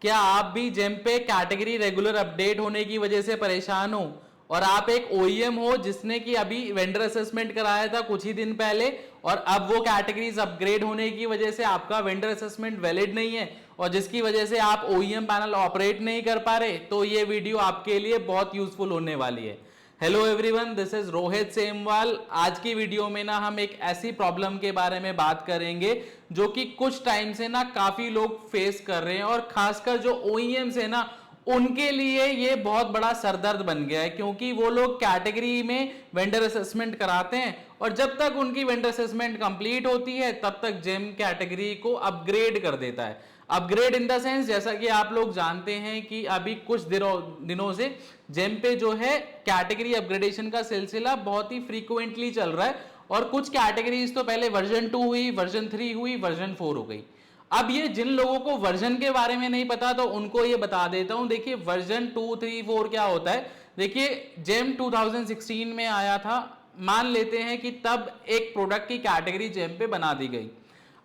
क्या आप भी जेम पे कैटेगरी रेगुलर अपडेट होने की वजह से परेशान हो और आप एक ओईएम हो जिसने कि अभी वेंडर असेसमेंट कराया था कुछ ही दिन पहले और अब वो कैटेगरीज अपग्रेड होने की वजह से आपका वेंडर असेसमेंट वैलिड नहीं है और जिसकी वजह से आप ओईएम पैनल ऑपरेट नहीं कर पा रहे, तो ये वीडियो आपके लिए बहुत यूजफुल होने वाली है। Hello everyone, this is Rohit Semwal. आज की वीडियो में ना हम एक ऐसी प्रॉब्लम के बारे में बात करेंगे जो कि कुछ टाइम से ना काफी लोग फेस कर रहे हैं और खासकर जो ओईएम्स है ना उनके लिए ये बहुत बड़ा सरदर्द बन गया है, क्योंकि वो लोग कैटेगरी में वेंडर असेसमेंट कराते हैं और जब तक उनकी वेंडर असेसमेंट कंप्लीट होती है तब तक जेम कैटेगरी को अपग्रेड कर देता है। अपग्रेड इन द सेंस, जैसा कि आप लोग जानते हैं कि अभी कुछ दिनों से जेम पे जो है कैटेगरी अपग्रेडेशन का सिलसिला बहुत ही फ्रीक्वेंटली चल रहा है और कुछ कैटेगरीज तो पहले वर्जन 2 हुई, वर्जन 3 हुई, वर्जन 4 हो गई। अब ये जिन लोगों को वर्जन के बारे में नहीं पता तो उनको ये बता देता हूं। देखिए वर्जन 2, 3, 4 क्या होता है। देखिए जेम 2016 में आया था, मान लेते हैं कि तब एक प्रोडक्ट की कैटेगरी जेम पे बना दी गई।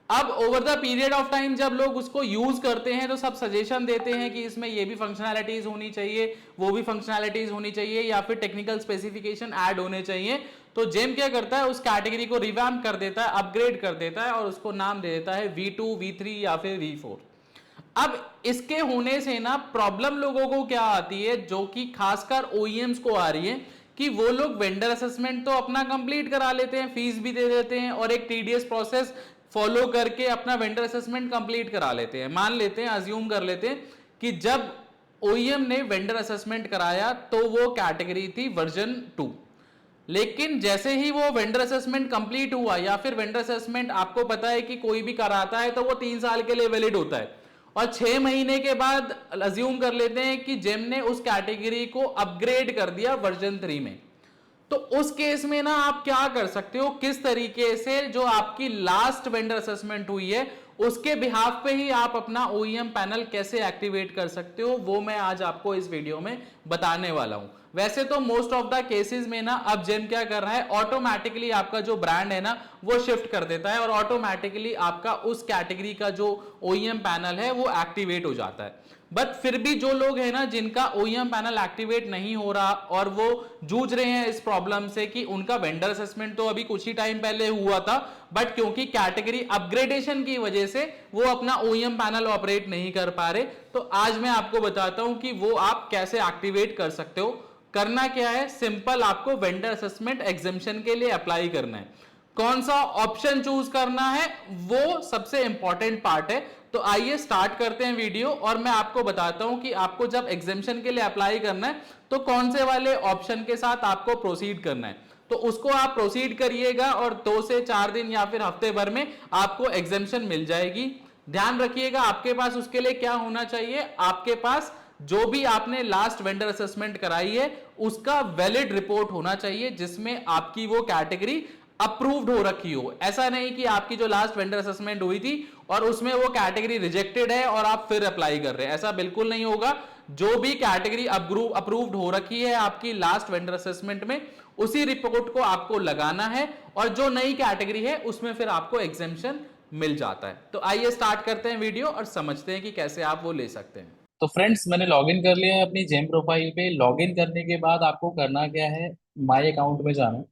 अब over the period of time जब लोग उसको यूज करते हैं तो सब सजेशन देते हैं कि इसमें ये भी फंक्शनैलिटीज होनी चाहिए, वो भी फंक्शनैलिटीज होनी चाहिए या फिर टेक्निकल स्पेसिफिकेशन ऐड होने चाहिए। तो जेम क्या करता है, उस कैटेगरी को रिवैम्प कर देता है, अपग्रेड कर देता है और उसको नाम दे देता है V2, V3 या फिर V4। अब इसके होने से ना प्रॉब्लम लोगों को क्या आती है, जो कि खासकर ओईएम्स को आ रही है, कि वो लोग वेंडर असेसमेंट तो अपना कंप्लीट करा लेते हैं, फीस भी दे देते हैं और एक टीडीएस प्रोसेस फॉलो करके अपना वेंडर असेसमेंट कंप्लीट करा लेते हैं। मान लेते हैं, अज्यूम कर लेते हैं कि जब ओईएम ने वेंडर असेसमेंट कराया तो वो कैटेगरी थी वर्जन 2। लेकिन जैसे ही वो वेंडर असेसमेंट कंप्लीट हुआ, या फिर वेंडर असेसमेंट आपको पता है कि कोई भी कराता है तो वो 3 साल के लिए वैलिड होता है, और 6 महीने के बाद अज्यूम कर लेते हैं कि जेम ने उस कैटेगरी को अपग्रेड कर दिया वर्जन 3 में। तो उस केस में ना आप क्या कर सकते हो, किस तरीके से जो आपकी लास्ट वेंडर असेसमेंट हुई है उसके बिहाफ पे ही आप अपना ओईएम पैनल कैसे एक्टिवेट कर सकते हो, वो मैं आज आपको इस वीडियो में बताने वाला हूं। वैसे तो मोस्ट ऑफ द केसेस में ना अब जेम क्या कर रहा है, ऑटोमेटिकली आपका जो ब्रांड है ना वो शिफ्ट कर देता है और ऑटोमेटिकली आपका उस कैटेगरी का जो ओईएम पैनल है वो एक्टिवेट हो जाता है। बट फिर भी जो लोग हैं ना जिनका ओईएम पैनल एक्टिवेट नहीं हो रहा और वो जूझ रहे हैं इस प्रॉब्लम से कि उनका वेंडर असेसमेंट तो अभी कुछ ही टाइम पहले हुआ था, बट क्योंकि कैटेगरी अपग्रेडेशन की वजह से वो अपना ओईएम पैनल ऑपरेट नहीं कर पा रहे, तो आज मैं आपको बताता हूं कि वो आप कैसे एक्टिवेट कर सकते हो। करना क्या है, सिंपल, आपको वेंडर असेसमेंट एग्जेम्पशन के लिए अप्लाई करना है। कौन सा ऑप्शन चूज करना है वो सबसे इंपॉर्टेंट पार्ट है। तो आइए स्टार्ट करते हैं वीडियो और मैं आपको बताता हूं कि आपको जब एग्जेम्पशन के लिए अप्लाई करना है तो कौन से वाले ऑप्शन के साथ आपको प्रोसीड करना है। तो उसको आप प्रोसीड करिएगा और 2 से 4 दिन या फिर हफ्ते भर में आपको एग्जेम्पशन मिल जाएगी। ध्यान रखिएगा आपके पास उसके लिए क्या होना चाहिए, आपके पास जो भी आपने लास्ट वेंडर असेसमेंट कराई है उसका वैलिड रिपोर्ट होना चाहिए जिसमें आपकी वो कैटेगरी अप्रूव्ड हो रखी हो। ऐसा नहीं कि आपकी जो लास्ट वेंडर असेसमेंट हुई थी और उसमें वो कैटेगरी रिजेक्टेड है और आप फिर अप्लाई कर रहे हैं, ऐसा बिल्कुल नहीं होगा। जो भी कैटेगरी अप्रूव्ड हो रखी है आपकी लास्ट वेंडर असेसमेंट में, उसी रिपोर्ट को आपको लगाना है और जो नई कैटेगरी है उसमें फिर आपको एग्जेम्पशन मिल जाता है। तो आइए स्टार्ट करते हैं वीडियो और समझते हैं कि कैसे आप वो ले सकते हैं। तो फ्रेंड्स, मैंने लॉगिन कर लिया है अपनी जेम प्रोफाइल पे। लॉगिन करने के बाद आपको करना क्या है, माय अकाउंट में जाना है।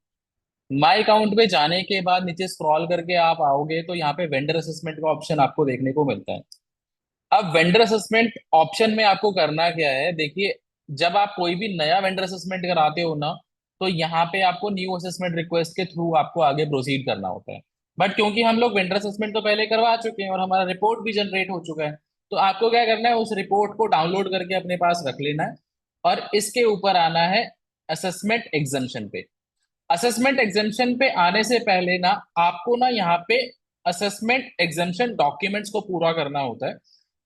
माय अकाउंट में जाने के बाद नीचे स्क्रॉल करके आप आओगे तो यहाँ पे वेंडर असेसमेंट का ऑप्शन आपको देखने को मिलता है। अब वेंडर असेसमेंट ऑप्शन में आपको करना क्या है, देखिए, जब आप कोई भी नया वेंडर असेसमेंट कराते हो ना, तो यहाँ पे आपको न्यू असेसमेंट रिक्वेस्ट के थ्रू आपको आगे प्रोसीड करना होता है। बट क्योंकि हम लोग वेंडर असेसमेंट तो पहले करवा चुके हैं और हमारा रिपोर्ट भी जनरेट हो चुका है, तो आपको क्या करना है, उस रिपोर्ट को डाउनलोड करके अपने पास रख लेना है और इसके ऊपर आना है असेसमेंट एग्जाम्शन पे। असेसमेंट एग्जाम्शन पे आने से पहले ना आपको ना यहाँ पे असेसमेंट एग्जाम्शन डॉक्यूमेंट्स को पूरा करना होता है।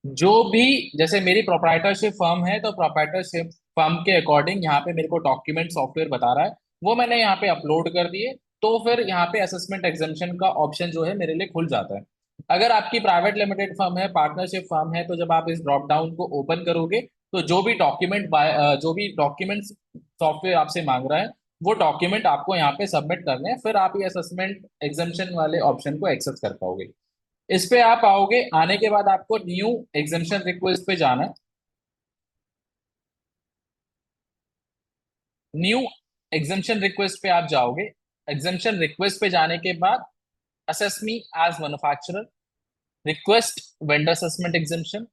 जो भी, जैसे मेरी प्रोप्राइटरशिप फर्म है तो प्रोप्राइटरशिप फर्म के अकॉर्डिंग यहाँ पे मेरे को डॉक्यूमेंट सॉफ्टवेयर बता रहा है, वो मैंने यहाँ पे अपलोड कर दिए। तो फिर यहाँ पे असेसमेंट एग्जाम्शन का ऑप्शन जो है मेरे लिए खुल जाता है। अगर आपकी प्राइवेट लिमिटेड फर्म है, पार्टनरशिप फर्म है, तो जब आप इस ड्रॉप डाउन को ओपन करोगे तो जो भी डॉक्यूमेंट्स सॉफ्टवेयर आपसे मांग रहा है वो डॉक्यूमेंट आपको यहाँ पे सबमिट करने हैं, फिर आप ये असेसमेंट एग्जाम्शन वाले ऑप्शन को एक्सेस कर पाओगे। इस पे आप आओगे, आने के बाद आपको न्यू एग्जामेशन रिक्वेस्ट पे जाना है। न्यू एग्जामेशन रिक्वेस्ट पे आप जाओगे। एग्जामेशन रिक्वेस्ट पे जाने के बाद assess me as manufacturer, request vendor assessment exemption.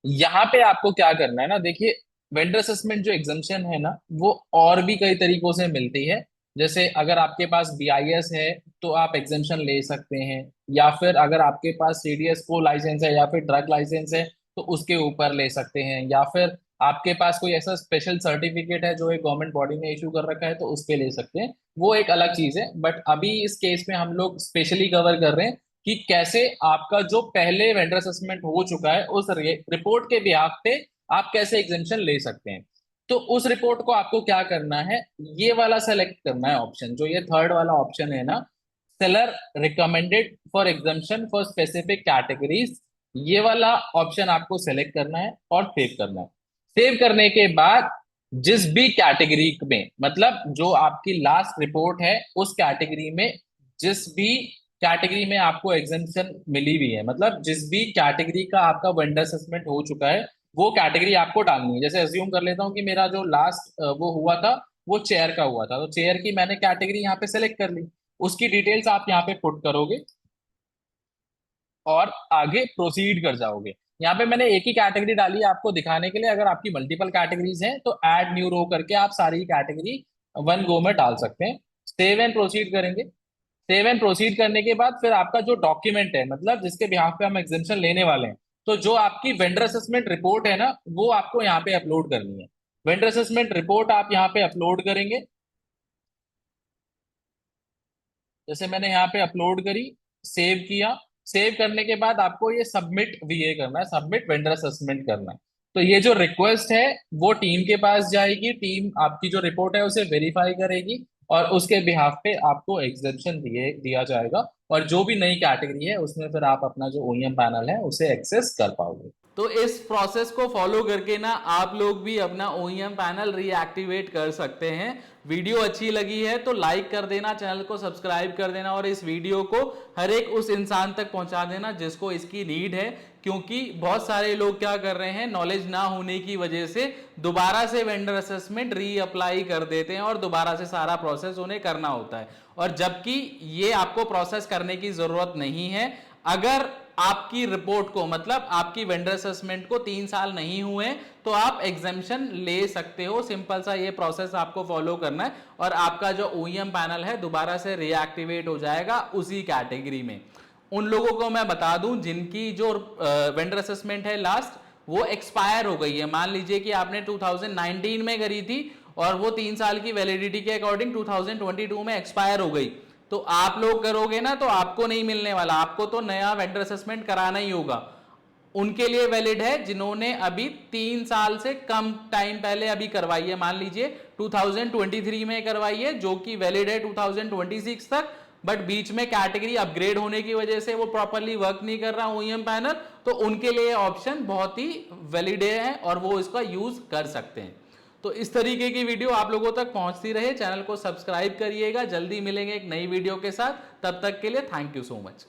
यहाँ पे आपको क्या करना है ना, देखिए वेंडर असेसमेंट जो एग्जामेशन है ना, वो और भी कई तरीकों से मिलती है। जैसे अगर आपके पास बीआईएस है तो आप एग्जामेशन ले सकते हैं, या फिर अगर आपके पास सीडीएस को लाइसेंस है या फिर ट्रक लाइसेंस है तो उसके ऊपर ले सकते हैं, या फिर आपके पास कोई ऐसा स्पेशल सर्टिफिकेट है जो एक गवर्नमेंट बॉडी ने इशू कर रखा है तो उस पे ले सकते हैं। वो एक अलग चीज है, बट अभी इस केस में हम लोग स्पेशली कवर कर रहे हैं कि कैसे आपका जो पहले वेंडर असेसमेंट हो चुका है उस रिपोर्ट के बिहाफ पे आप कैसे एग्जामेशन ले सकते हैं। तो उस रिपोर्ट को आपको क्या करना है, ये वाला सेलेक्ट करना है ऑप्शन, जो ये थर्ड वाला ऑप्शन है ना, seller recommended for exemption for specific categories. ये वाला ऑप्शन आपको सेलेक्ट करना है और सेव करना है। सेव करने के बाद जिस भी कैटेगरी में, मतलब जो आपकी लास्ट रिपोर्ट है उस कैटेगरी में, जिस भी कैटेगरी में आपको एग्जामेशन मिली हुई है, मतलब जिस भी कैटेगरी का आपका वेंडर असेसमेंट हो चुका है वो कैटेगरी आपको डालनी है। जैसे अज्यूम कर लेता हूँ कि मेरा जो लास्ट वो हुआ था वो चेयर का हुआ था, तो चेयर की मैंने कैटेगरी यहाँ पे सेलेक्ट कर ली। उसकी डिटेल्स आप यहाँ पे पुट करोगे और आगे प्रोसीड कर जाओगे। यहाँ पे मैंने एक ही कैटेगरी डाली है आपको दिखाने के लिए, अगर आपकी मल्टीपल कैटेगरीज हैं तो ऐड न्यू रो करके आप सारी कैटेगरी वन गो में डाल सकते हैं। सेव एंड प्रोसीड करेंगे। सेव एंड प्रोसीड करने के बाद फिर आपका जो डॉक्यूमेंट है, मतलब जिसके बिहाफ पे हम एग्जामेशन लेने वाले हैं, तो जो आपकी वेंडर असेसमेंट रिपोर्ट है ना, वो आपको यहाँ पे अपलोड करनी है। वेंडर असेसमेंट रिपोर्ट आप यहाँ पे अपलोड करेंगे। जैसे मैंने यहाँ पे अपलोड करी, सेव किया। सेव करने के बाद आपको ये सबमिट वीए करना है, सबमिट वेंडर असेसमेंट करना है। तो ये जो रिक्वेस्ट है वो टीम के पास जाएगी, टीम आपकी जो रिपोर्ट है उसे वेरीफाई करेगी और उसके बिहाफ पे आपको एग्जेम्पशन दिया जाएगा। और जो भी नई कैटेगरी है उसमें फिर आप अपना जो ओईएम पैनल है उसे एक्सेस कर पाओगे। तो इस प्रोसेस को फॉलो करके ना आप लोग भी अपना ओईएम पैनल रीएक्टिवेट कर सकते हैं। वीडियो अच्छी लगी है तो लाइक कर देना, चैनल को सब्सक्राइब कर देना और इस वीडियो को हर एक उस इंसान तक पहुंचा देना जिसको इसकी नीड है। क्योंकि बहुत सारे लोग क्या कर रहे हैं, नॉलेज ना होने की वजह से दोबारा से वेंडर असेसमेंट रीअप्लाई कर देते हैं और दोबारा से सारा प्रोसेस उन्हें करना होता है, और जबकि ये आपको प्रोसेस करने की जरूरत नहीं है। अगर आपकी रिपोर्ट को, मतलब आपकी वेंडर असेसमेंट को 3 साल नहीं हुए तो आप एग्जामेशन ले सकते हो। सिंपल सा ये प्रोसेस आपको फॉलो करना है और आपका जो ओईएम पैनल है दोबारा से रीएक्टिवेट हो जाएगा उसी कैटेगरी में। उन लोगों को मैं बता दूं जिनकी जो वेंडर असेसमेंट है लास्ट, वो एक्सपायर हो गई है। मान लीजिए कि आपने 2019 में करी थी और वो 3 साल की वैलिडिटी के अकॉर्डिंग 2022 में एक्सपायर हो गई, तो आप लोग करोगे ना तो आपको नहीं मिलने वाला, आपको तो नया वेंडर असेसमेंट कराना ही होगा। उनके लिए वैलिड है जिन्होंने अभी 3 साल से कम टाइम पहले अभी करवाई है। मान लीजिए 2023 में करवाई है जो कि वैलिड है 2026 तक, बट बीच में कैटेगरी अपग्रेड होने की वजह से वो प्रॉपरली वर्क नहीं कर रहा ओईएम पैनल, तो उनके लिए ऑप्शन बहुत ही वैलिड है और वो इसका यूज कर सकते हैं। तो इस तरीके की वीडियो आप लोगों तक पहुंचती रहे, चैनल को सब्सक्राइब करिएगा। जल्दी मिलेंगे एक नई वीडियो के साथ, तब तक के लिए थैंक यू सो मच।